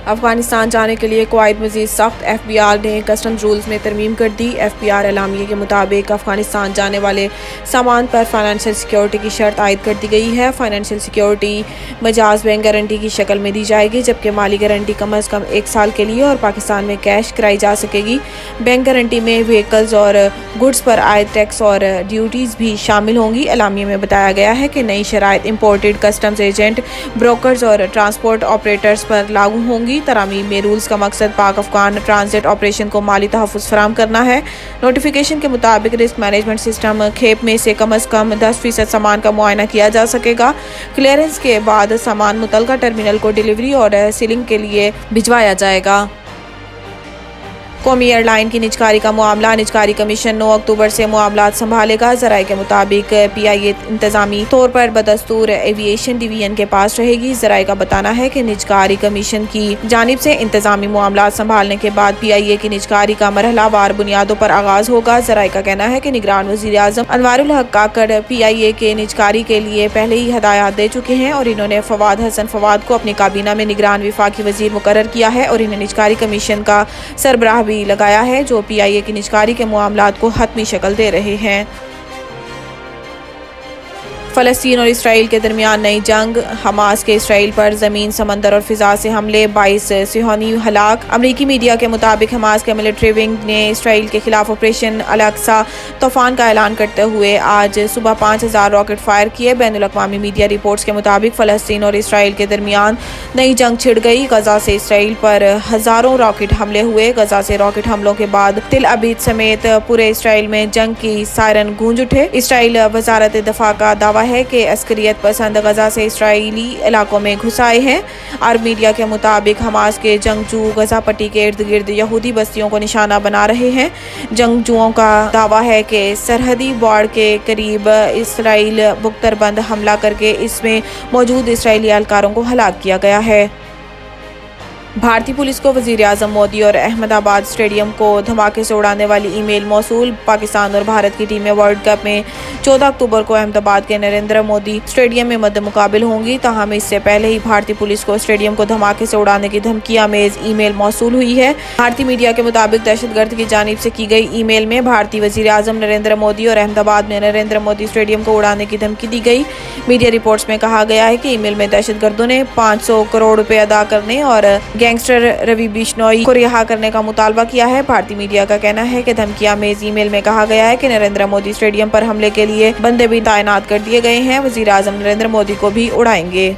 افغانستان جانے کے لیے کویت مزید سخت، ایف بی آر نے کسٹمز رولز میں ترمیم کر دی۔ ایف بی آر اعلامیے کے مطابق افغانستان جانے والے سامان پر فائنینشیل سیکیورٹی کی شرط عائد کر دی گئی ہے۔ فائنینشیل سیکیورٹی مجاز بینک گارنٹی کی شکل میں دی جائے گی، جبکہ مالی گارنٹی کم از کم 1 سال کے لیے اور پاکستان میں کیش کرائی جا سکے گی۔ بینک گارنٹی میں وہیکلز اور گڈز پر عائد ٹیکس اور ڈیوٹیز بھی شامل ہوں گی۔ اعلامیے میں بتایا گیا ہے کہ نئی شرائط امپورٹڈ کسٹمز ایجنٹ، بروکرز اور ٹرانسپورٹ آپریٹرز پر لاگو ہوں گی۔ ترامیم میں رولز کا مقصد پاک افغان ٹرانزٹ آپریشن کو مالی تحفظ فراہم کرنا ہے۔ نوٹیفیکیشن کے مطابق رسک مینجمنٹ سسٹم کھیپ میں سے کم از کم 10% سامان کا معائنہ کیا جا سکے گا۔ کلیئرنس کے بعد سامان متعلقہ ٹرمینل کو ڈیلیوری اور سیلنگ کے لیے بھجوایا جائے گا۔ قومی ایئر لائن کی نجکاری کا معاملہ، نجکاری کمیشن 9 اکتوبر سے معاملات سنبھالے گا۔ ذرائع کے مطابق پی آئی اے انتظامی طور پر بدستور ایوی ایشن ڈویژن کے پاس رہے گی۔ ذرائع کا بتانا ہے کہ نجکاری کمیشن کی جانب سے انتظامی معاملات سنبھالنے کے بعد پی آئی اے کی نجکاری کا مرحلہ وار بنیادوں پر آغاز ہوگا۔ ذرائع کا کہنا ہے کہ نگران وزیر اعظم انوار الحق کاکڑ پی آئی اے کے نجکاری کے لیے پہلے ہی ہدایات دے چکے ہیں اور انہوں نے فواد حسن فواد کو اپنی کابینہ میں نگران وفاقی وزیر مقرر کیا ہے اور انہیں نجکاری کمیشن کا سربراہ بھی لگایا ہے، جو پی آئی اے کی نجکاری کے معاملات کو حتمی شکل دے رہے ہیں۔ فلسطین اور اسرائیل کے درمیان نئی جنگ، حماس کے اسرائیل پر زمین، سمندر اور فضا سے حملے، 22 صہیونی ہلاک۔ امریکی میڈیا کے مطابق حماس کے ملٹری ونگ نے اسرائیل کے خلاف آپریشن الاقصی طوفان کا اعلان کرتے ہوئے آج صبح 5000 راکٹ فائر کیے۔ بین الاقوامی میڈیا رپورٹس کے مطابق فلسطین اور اسرائیل کے درمیان نئی جنگ چھڑ گئی۔ غزہ سے اسرائیل پر ہزاروں راکٹ حملے ہوئے۔ غزہ سے راکٹ حملوں کے بعد تل ابیب سمیت پورے اسرائیل میں جنگ کی سائرن گونج اٹھے۔ اسرائیل وزارت دفاع کا دعویٰ ہے کہ عسکریت پسند غزہ سے اسرائیلی علاقوں میں گھس آئے ہیں۔ عرب میڈیا کے مطابق حماس کے جنگجو غزہ پٹی کے ارد گرد یہودی بستیوں کو نشانہ بنا رہے ہیں۔ جنگجوؤں کا دعویٰ ہے کہ سرحدی باڑ کے قریب اسرائیل بختر بند حملہ کر کے اس میں موجود اسرائیلی اہلکاروں کو ہلاک کیا گیا ہے۔ بھارتی پولیس کو وزیر اعظم مودی اور احمد آباد اسٹیڈیم کو دھماکے سے اڑانے والی ای میل موصول۔ پاکستان اور بھارت کی ٹیمیں ورلڈ کپ میں 14 اکتوبر کو احمد آباد کے نریندر مودی اسٹیڈیم میں مد مقابل ہوں گی، تاہم اس سے پہلے ہی بھارتی پولیس کو اسٹیڈیم کو دھماکے سے اڑانے کی دھمکی آمیز ای میل موصول ہوئی ہے۔ بھارتی میڈیا کے مطابق دہشت گرد کی جانب سے کی گئی ای میل میں بھارتی وزیر اعظم نریندر مودی اور احمد آباد میں نریندر مودی اسٹیڈیم کو اڑانے کی دھمکی دی گئی۔ میڈیا رپورٹس میں کہا گیا ہے کہ ای میل میں دہشت گردوں نے 500 کروڑ روپے ادا کرنے اور گینگسٹر روی بشنوئی کو رہا کرنے کا مطالبہ کیا ہے۔ بھارتی میڈیا کا کہنا ہے کہ دھمکی آمیز ای میل میں کہا گیا ہے کہ نریندر مودی اسٹیڈیم پر حملے کے لیے بندے بھی تعینات کر دیے گئے ہیں، وزیر اعظم نریندر مودی کو بھی اڑائیں گے۔